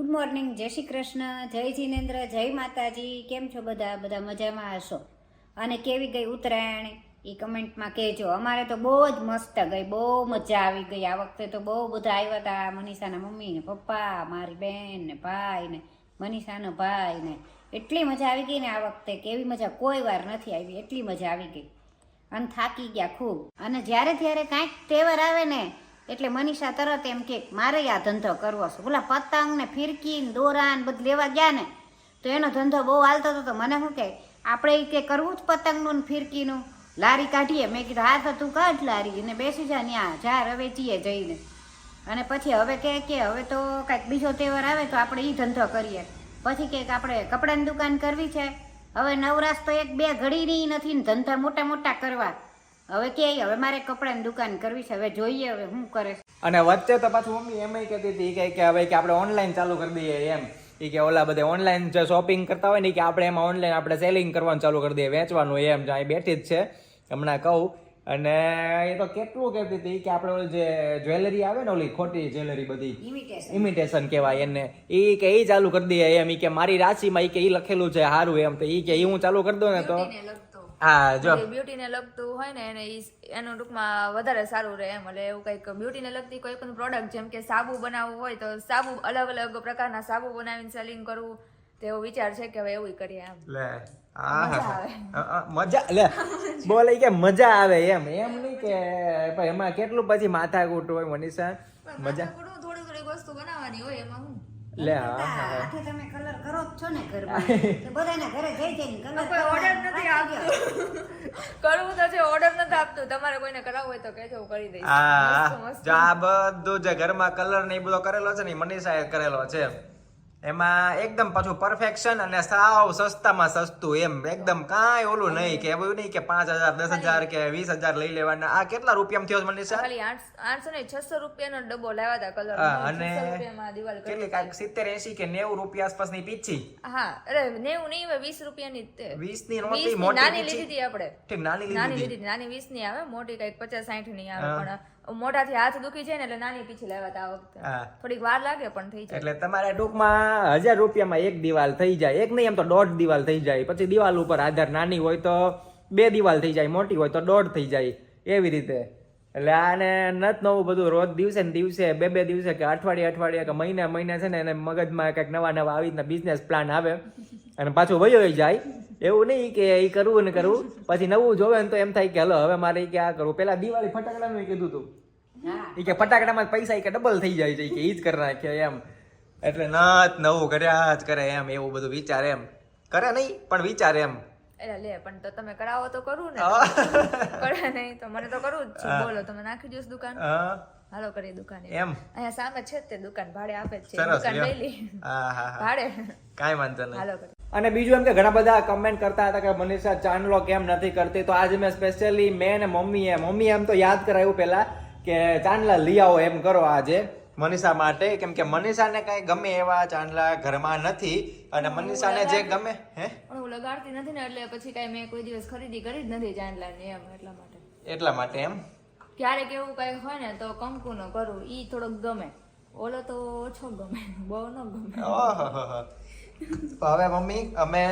Good morning, જય શ્રી કૃષ્ણ, જય જીનેન્દ્ર, જય માતાજી. કેમ છો બધા? બધા મજામાં હશો. અને કેવી ગઈ ઉત્તરાયણ એ કમેન્ટમાં કહેજો. અમારે તો બહુ જ મસ્ત ગઈ, બહુ મજા આવી ગઈ. આ વખતે તો બહુ બધા આવ્યા હતા. મનીષાના મમ્મી ને પપ્પા, મારી બેન ને ભાઈ ને મનીષાનો ભાઈ ને એટલી મજા આવી ગઈ ને આ વખતે કેવી મજા કોઈ વાર નથી આવી, એટલી મજા આવી ગઈ. અને થાકી ગયા ખૂબ. અને જ્યારે ત્યારે કાંઈક તહેવાર આવે ને એટલે મનીષા તરત એમ કે મારે આ ધંધો કરવો છે. પેલા પતંગ ને ફિરકી ને દોરા ને બધું લેવા ગયા ને તો એનો ધંધો બહુ હાલતો હતો. તો મને શું કે આપણે કે કરવું જ પતંગનું ને ફિરકીનું, લારી કાઢીએ. મેં કીધું હા તો તું કાઢ લારી અને બેસી જા ત્યાં, જા રવેચીએ જઈને. અને પછી હવે કે હવે તો કાંઈક બીજો તહેવાર આવે તો આપણે એ ધંધો કરીએ. પછી કે આપણે કપડાની દુકાન કરવી છે. હવે નવરાશ તો એક બે ઘડીની નથી ને ધંધા મોટા મોટા કરવા. હવે કે હવે મારે કપડાની દુકાન કરવી છે, હવે જોઈએ હવે શું કરે. અને વચ્ચે તો પાછું મમ્મી એમ કહેતી હતી કે હવે કે આપણે ઓનલાઈન ચાલુ કરી દઈએ એમ. એ કે ઓલા બધે ઓનલાઈન જે શોપિંગ કરતા હોય ને કે આપણે એમાં ઓનલાઈન આપણે સેલિંગ કરવાનું ચાલુ કરી દઈએ, વેચવાનું એમ. જ્યાં બેઠી જ છે હમણાં કહું. અને એ તો કેટલું કહેતી હતી કે આપણે ઓલી જે જ્વેલરી આવે ને ઓલી ખોટી જ્વેલરી બધી ઇમિટેશન કહેવાય એને, એ કે એ ચાલુ કરી દઈએ એમ. એ કે મારી રાશિમાં એ કે એ લખેલું છે સારું એમ. તો એ કે હું ચાલુ કરી દઉં ને તો હા જો બ્યુટીને લગતું હોય ને એને એનું ટૂંકમાં વધારે સારું રહે એમ. એટલે એવું કંઈક બ્યુટીને લગતી કોઈ પણ પ્રોડક્ટ, જેમ કે સાબુ બનાવવું હોય તો સાબુ, અલગ અલગ પ્રકારના સાબુ બનાવીને સેલિંગ કરવું, તેવો વિચાર છે કે હવે એવું કરીએ એમ. લે મજા લે બોલે કે મજા આવે એમ. એમ નહીં કે એમાં કેટલું પછી માથાકૂટ હોય મનીષા. મજા થોડી થોડી વસ્તુ બનાવવાની હોય એમાં હું લે આથી તમે કલર કરો જ છો ને ઘરમાં, તો બધાના ઘરે જઈ જઈને કલર કોઈ ઓર્ડર નથી આપતું. કરવું તો છે, ઓર્ડર નથી આપતું. તમારે કોઈને કરાવવું હોય તો કહેજો, હું કરી દઈશ. હા જો આ બધું જે ઘરમાં કલર ને એ બધો કરેલો છે ને મનીષાએ કરેલો છે. એમાં એકદમ પાછું પરફેક્શન અને સાવ સસ્તામાં સસ્તું એમ. એકદમ કાંઈ ઓલું નહીં કે એવું નહીં કે 5,000 10,000 કે 20,000 લઈ લેવાના. આ કેટલા રૂપિયામાં થયો મનીષા? ખાલી 800 ને 600 રૂપિયાનો ડબ્બો લાવ્યા હતા કલર. અને 600 રૂપિયામાં દિવાલ કરી. કેટલી કાંઈક 70 80 કે 90 રૂપિયા આસપાસની પીછી. હા અરે 90 નહીં, હવે 20 રૂપિયાની જ તે. 20 ની નહોતી, 20 મોટી નાની પીછી. લીધી હતી આપણે. ઠીક નાની લીધી. નાની 20 ની આવે, મોટી કઈક 50 60 ની આવે. પણ મોટાથી હાથ દુખી જાય ને એટલે નાની પીછી લાવ્યા હતા આ વખતે. થોડીક વાર લાગે પણ થઈ જાય. એટલે તમારે ટૂંકમાં 1000 રૂપિયામાં એક દિવાલ થઈ જાય. એક નહીં એમ તો 1.5 દિવાલ થઈ જાય. પછી દિવાલ ઉપર આધાર, નાની હોય તો 2 દિવાલ થઈ જાય, મોટી હોય તો 1.5 થઈ જાય, એવી રીતે. એટલે આને નત નવું બધું રોજ દિવસે ને દિવસે, બે દિવસે કે અઠવાડિયે કે મહિને છે ને એને મગજમાં કંઈક નવા આવી રીતના બિઝનેસ પ્લાન આવે અને પાછું વયો જાય. એવું નહીં કે એ કરવું ને કરવું, પછી નવું જોવે ને તો એમ થાય કે હલો હવે મારે ક્યાં કરવું. પેલા દિવાળી ફટાકડાનું કીધું હતું એ કે ફટાકડામાં પૈસા કે ડબલ થઈ જાય છે કે એ જ કરી નાખે એમ. એટલે નત નવું કર્યા જ કરે એમ. એવું બધું વિચાર એમ કરે નહીં પણ વિચાર એમ. એટલે લે પણ તો તમે કરાવો તો કરું ને, કરે નહીં તો મને તો કરવું જ છે. બોલો તમે નાખી દો દુકાન, હાલો કરી દુકાન એમ. અહીંયા સામે છે તે દુકાન, ભાડે આપે જ છે. દુકાન લઈ લી ભાડે, કાંઈ વાંધો નહીં. હાલો કરી. અને બીજું એમ કે ઘણા બધા કમેન્ટ કરતા હતા કે મનીષા ચાંદલો કેમ નથી કરતી. તો આજે મેં સ્પેશિયલી મેં ને મમ્મી એમ તો યાદ કરાવ્યું પેલા કે ચાંદલા લઈ આવો એમ કરો આજે મનીષા માટે. કેમ કે મનીષાને કઈ ગમે એવા ચાંદલા ઘરમાં નથી અને મનીષાને જે ગમે પણ હું લગાડતી નથી ને એટલે પછી કઈ મેં કોઈ દિવસ ખરીદી કરી જ નથી ચાંદલાની એમ. એટલા માટે એમ. ક્યારેક એવું કઈ હોય ને તો કંકુનો કરું, ઈ થોડોક ગમે. ઓલો તો ઓછો ગમે, બહુ ન ગમે. ઓહો. તો હવે મમ્મી અમે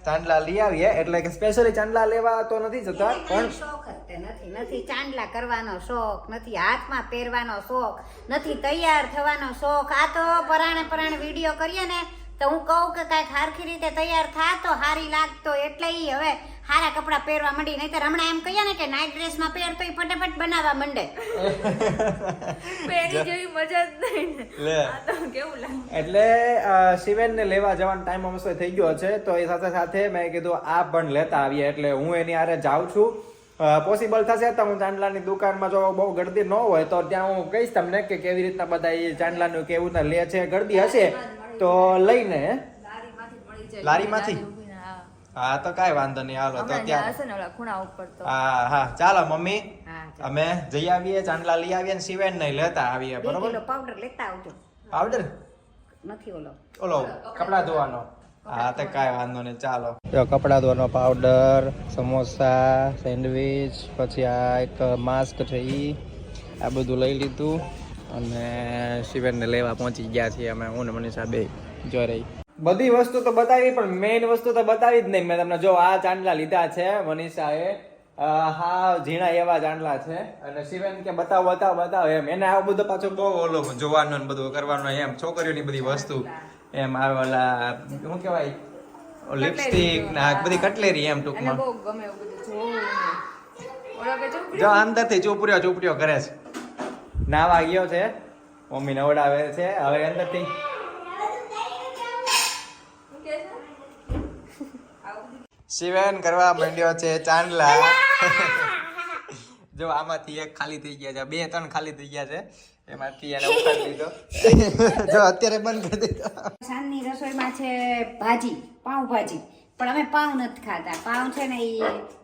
ચાંદલા લઈ આવીએ. એટલે કે સ્પેશિયલી ચાંદલા લેવા તો નથી જતા, પણ શોખ જ નથી ચાંદલા કરવાનો શોખ, નથી હાથમાં પહેરવાનો શોખ, નથી તૈયાર થવાનો શોખ. આ તો પરાણે વિડીયો કરીએ ને તો હું કહું કે કાંઈક હારખી રીતે તૈયાર થાતો હારી લાગતો એટલે ઈ હવે હારા કપડાં પહેરવા માંડી. નહીં તો હમણાં એમ કહીએ ને કે નાઇટ ડ્રેસમાં પહેર તો એ ફટાફટ બનાવવા માંડે. એની જેવી મજા જ નહીં ને. આ તો કેવું લાગે. એટલે શિવેનને લેવા જવાનો ટાઈમ અમસ્તો થઈ ગયો છે. તો એ સાથે મેં કીધું આ પણ લેતા આવીએ. એટલે હું એની હારે જાઉં છું. પોસિબલ થશે તો હું ચાંદલાની દુકાનમાં જો બહુ ગળદી ન હોય તો ત્યાં હું કહીશ તમને કે કેવી રીતના બધા એ ચાંદલાનું કેવું લે છે. ગળદી હશે તો લઈને લારીમાંથી. હા તો કાંઈ વાંધો નહીં, હાલો તો ત્યાં હશે ને ઓલા ખૂણા ઉપર તો. હા ચાલો મમ્મી અમે જઈ આવીએ, ચાંદલા લઈ આવીએ ને શિવેન ને લેતા આવીએ. બરોબર, પાવડર લેતા આવજો. પાવડર નથી ઓલો કપડા ધોવાનો. હા તો કાંઈ વાંધો નહીં, ચાલો. જો કપડા ધોવાનો પાવડર, સમોસા, સેન્ડવીચ, પછી આ એક માસ્ક છે ઈ, આ બધું લઈ લીધું. અને શિવેનને લેવા પહોંચી ગયા છીએ અમે, હું ને મનીષા બે જો રહી. બધી વસ્તુ તો બતાવી પણ મેઇન વસ્તુ તો બતાવી જ નહીં મેં તમને. જો આ ચાંદલા લીધા છે મનીષાએ, હા ઝીણા એવા ચાંદલા છે. અને શિવેન કે બતાવ બતાવ બતાવ એમ, એને આવું બધું પાછું બહુ ઓલો જોવાનું ને બધું કરવાનું એમ, છોકરીઓની બધી વસ્તુ એમ આવે, ઓલા શું કહેવાય લિપસ્ટિક ને આ બધી કટલેરી એમ એને ટૂંકમાં. બહુ ગમે એવું બધું જોવું ને. ઓલો કે ચૂપ જો અંદરથી ચોપડીઓ કરે છે. નાવા ગયો છે, મમ્મી નવડાવે છે, હવે અંદરથી શું કહે છે? શિવેન કરવા માંડ્યો છે ચાંદલા. જો આમાંથી એક ખાલી થઈ ગયા છે, 2-3 ખાલી થઈ ગયા છે, એમાંથી એને ઉપાડી લીધો. જો અત્યારે બંધ કરી દીધો. સાંજની રસોઈમાં છે ભાજી, પાઉં ભાજી. પણ અમે પાઉં નથી ખાતા, પાઉં છે ને એ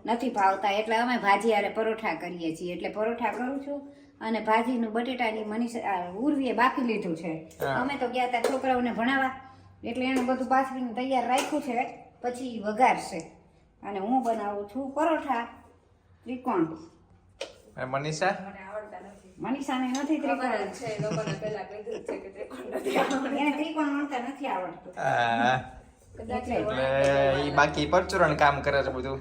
નથી ભાવતા, એટલે અમે ભાજી હારે પરોઠા કરીએ છીએ. એટલે પરોઠા કરું છું અને ભાજીનું બટેટાની મનીષા ઉર્વીએ બાકી લીધું છે. અમે તો ગયા હતા છોકરાઓને ભણાવવા, એટલે એને બધું બાફીને તૈયાર રાખ્યું છે, પછી વઘારશે. અને હું બનાવું છું પરોઠા ત્રિકોણ. મનીષા મને આવડતા નથી. મનીષાને નથી ખબર ત્રિકોણ, જ છે, એ લોકોને પહેલા કીધું જ છે કે ત્રિકોણ નથી આવડતું. એને ત્રિકોણ વણતા નથી આવડતું. હા, કદાચ એટલે ઈ બાકી પરચુરણ કામ કરે છે બધું.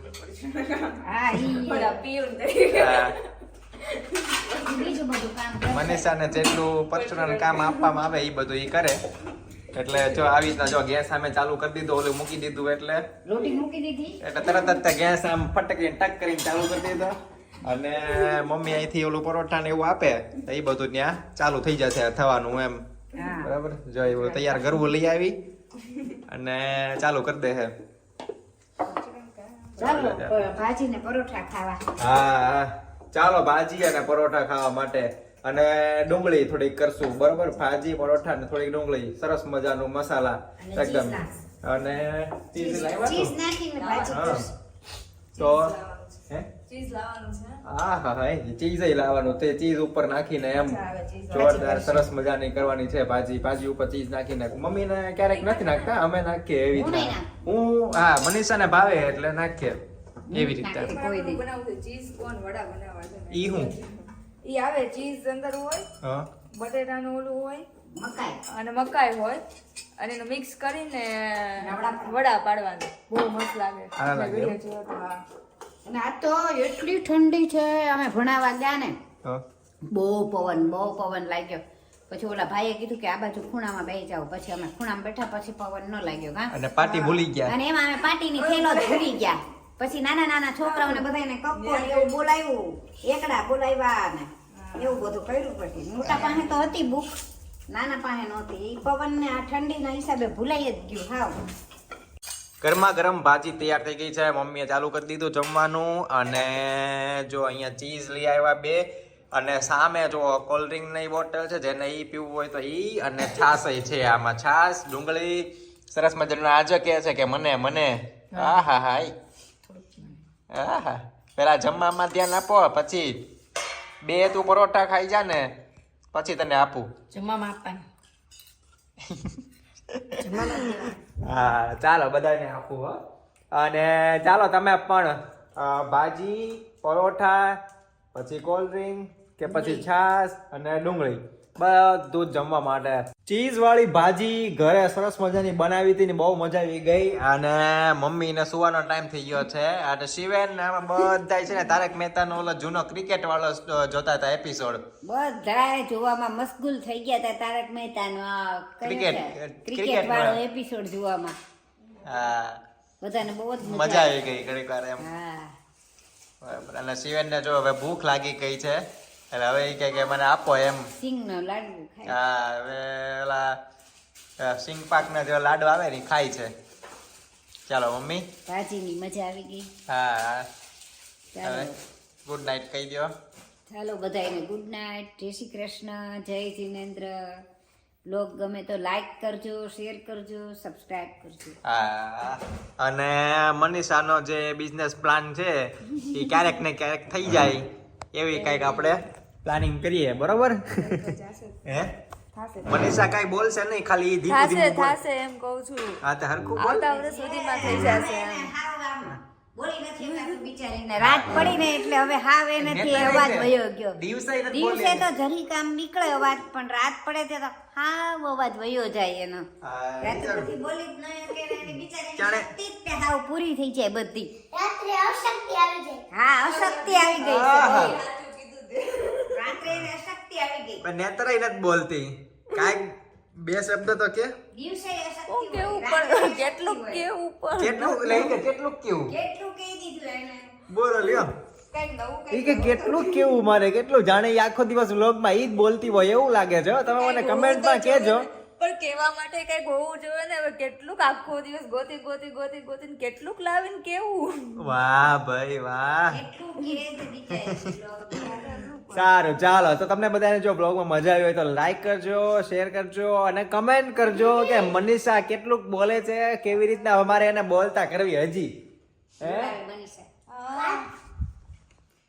હા ઈ ઓલા પીઉન તરીકે. હા, બીજું બધું કામ કરે. મનીષાને જેટલું પરચુરણ કામ આપવામાં આવે એ બધું ઈ કરે. એટલે જો આવી રીતના જો ગેસ સામે ચાલુ કરી દીધું, ઓલું મૂકી દીધું, એટલે રોટી મૂકી દીધી. એટલે તરત જ તે ગેસ આમ ફટકીને ટક કરીને ચાલુ કરી દીધો. અને મમ્મી અહીંથી ઓલું પરોઠા ને એવું આપે તો એ બધું ત્યાં ચાલુ થઈ જશે થવાનું એમ. હા બરાબર, જો એવું તૈયાર ગરવું લઈ આવી અને ચાલુ કરી દે છે. ચાલો ભાજી ને પરોઠા ખાવા. હા, ચાલો ભાજી અને પરોઠા ખાવા માટે. અને ડુંગળી થોડીક કરશું, બરોબર, ભાજી પરોઠા ને થોડીક ડુંગળી, સરસ મજાનું મસાલા અને એકદમ. ચીઝ નાખ. અને ચીઝ લાવ્યા ચીઝ છો? નાખીને ભાજી હા. કરશું. તો હે ચીઝ લાવવાનું છે. હા હા હા, ચીઝ લાવવાનું, તે ચીઝ ઉપર નાખીને એમ મજા આવે ચીઝ જોરદાર સરસ મજાની કરવાની છે ભાજી. ભાજી ઉપર ચીઝ નાખીને મમ્મીને ક્યારેક નથી નાખતા, અમે નાખીએ એવી હું નહીં રીતે. હું હા, મનીષાને ભાવે એટલે નાખીએ એવી રીતે. નાખીએ. કોઈ દી. બનાવવું છે ચીઝ કોર્ન વડા બનાવવા છે. ઈ હું ઈ આવે ચીઝ અંદર હોય, હા બટેટાનું ઓલું હોય મકાઈ અને મકાઈ હોય અને એનું મિક્સ કરીને વડા પાડવાના. બહુ મસ્ત લાગે. સારા લાગે એમ? વિડીયો જોયો તો હા. અને આ તો એટલી ઠંડી છે, અમે ભણાવવા ગયા ને હા. બહુ પવન લાગ્યો. પછી ઓલા ભાઈએ કીધું કે આ બાજુ ખૂણામાં બેસી જાઓ. પછી અમે ખૂણામાં બેઠા, પછી પવન ન લાગ્યો. હા, અને પાટી ભૂલી ગયા. અને એમાં અમે પાટીની થેલો જ ભૂલી ગયા. પછી નાના છોકરાઓને બધાને કપ્પો ને એવું બોલાવ્યું, એકડા બોલાવ્યા ને એવું બધું કર્યું. પછી મોટા પાસે તો હતી ભૂખ, નાના પાસે નહોતી. ઈ પવન ને આ ઠંડીના હિસાબે ભૂલાઈ જ ગયું. હાવ ગરમા ગરમ ભાજી તૈયાર થઈ ગઈ છે, મમ્મીએ ચાલુ કરી દીધું જમવાનું. અને જો અહીંયા ચીઝ લઈ આવ્યા 2, અને સામે જો કોલ્ડ ની બોટલ છે, જેને ઈ પીવું હોય તો ઈ, અને છાશ છે. આમાં છાશ, ડુંગળી, સરસ મજાનું. આજે કહે છે કે મને આહા હાય આહા. પેલા જમવામાં ધ્યાન આપો, પછી 2 તું પરોઠા ખાઈ જા ને પછી તને આપું. જમવામાં આપવાનું. હા, ચાલો બધાને આપું હો. અને ચાલો તમે પણ ભાજી, પરોઠા, પછી કોલ્ડ ડ્રિંક કે પછી છાશ અને ડુંગળી બધું જ જમવા માટે. ચીઝ વાળી ભાજી ઘરે સરસ મજાની બનાવી હતી ને બહુ મજા આવી ગઈ. અને મમ્મીને સુવાનો ટાઈમ થઈ ગયો છે. અને શિવેન ને આમાં બધા છે ને તારક મહેતાનો ઓલો જૂનો ક્રિકેટ વાળો જોતા હતા એપિસોડ. બધાય જોવામાં મશગુલ થઈ ગયા હતા તારક મહેતાનો આ ક્રિકેટ વાળો એપિસોડ જોવામાં. હા, બધાને બહુ જ મજા આવી ગઈ ઘડીક વાર એમ. હા બરાબર. અને શિવેન ને જો હવે ભૂખ લાગી ગઈ છે, એટલે હવે એ કહે કે મને આપો એમ. સિંગનો લાડુ ખાય. હા, હવે ઓલા સિંગ પાક ના જે લાડુ આવે ને ઈ ખાય છે. ચાલો મમ્મી. ભાજીની મજા આવી ગઈ. હા, ચાલો હવે ગુડ નાઇટ કહી દો. ચાલો બધાને ગુડ નાઇટ, જય શ્રી કૃષ્ણ, જય જિનેન્દ્ર. બ્લોગ ગમે તો લાઈક કરજો, શેર કરજો, સબસ્ક્રાઇબ કરજો. હા, અને મનીષાનો જે બિઝનેસ પ્લાન છે એ ક્યારેક ને ક્યારેક થઈ જાય એવી કઈક આપણે પ્લાનિંગ કરીએ, બરોબર? હે મનીષા કઈ બોલશે નહીં, ખાલી ધીમું ધીમું બોલ. થાશે એમ કહું છું. હા, તો હરખું બોલ. આવતા વર્ષ સુધીમાં થઈ જશે એમ. બોલી નથી શકાતું બિચારીને. રાત પડી ને એટલે હવે હાવ એનાથી અવાજ વયો ગયો. દિવસે નથી દિવસે બોલી. તો જરીક આમ નીકળે અવાજ, પણ રાત પડે તો હાવ અવાજ વયો જાય એનો. હા, રાતે બધી બોલી જ ન શકે ને એની બિચારીની જાણે- શક્તિ જ તે હાવ પૂરી થઈ જાય બધી. રાત્રે અશક્તિ આવી જાય. હા, અશક્તિ આવી ગઈ આહા. છે. રાત્રે એને અશક્તિ આવી ગઈ. પણ નેતરાય નથી બોલતી કાંઈક બે શબ્દ તો કે દિવસે અશક્તિ હું કેવું હોય, રાત્રે પણ અશક્તિ કેટલું હોય. કેવું પણ કેટલું લઈ કે કેટલું કેવું કેટલું કહી દીધું એને. બોલો લ્યો કઈક નવું ઈ કે કેટલું કેવું મારે કેટલું જાણે ઈ આખો દિવસ વ્લોગમાં ઈ જ બોલતી હોય એવું લાગે છે હો. તમે મને કમેન્ટમાં કહેજો. પણ કહેવા માટે કઈક હોવું જોઈએ ને. હવે કેટલુંક આખો દિવસ ગોતીને કેટલુંક લાવીને કેવું. વાહ ભાઈ વાહ. કેટલું કહે છે બિચારી. સારું ચાલો તો તમને બધાને જો બ્લોગમાં મજા આવી હોય તો લાઈક કરજો, શેર કરજો અને કમેન્ટ કરજો કે મનીષા કેટલુંક બોલે છે, કેવી રીતના અમારે એને બોલતા કરવી હજી. હે મનીષા.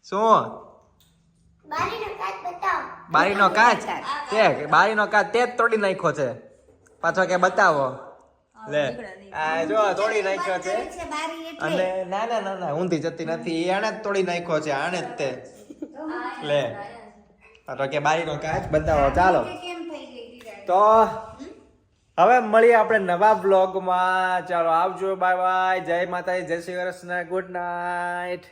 શું બારીનો કાચ બતાવો. બારીનો કાચ તે બારીનો કાચ તે જ તોડી નાખ્યો છે પાછો કે બતાવો લે આ જો તોડી નાખ્યો છે. છે બારી એટલે. અને ના ના ના ના ઊંધી જતી નથી આણે જ તોડી નાખ્યો છે આણે જ તે લે તો કે બારીનો કાચ બતાવો. ચાલો કેમ થઈ ગઈ તિરાડ? તો હવે મળીએ આપણે નવા બ્લોગમાં. ચાલો આવજો, બાય બાય, જય માતાજી, જય શ્રી કૃષ્ણ, ગુડ નાઇટ.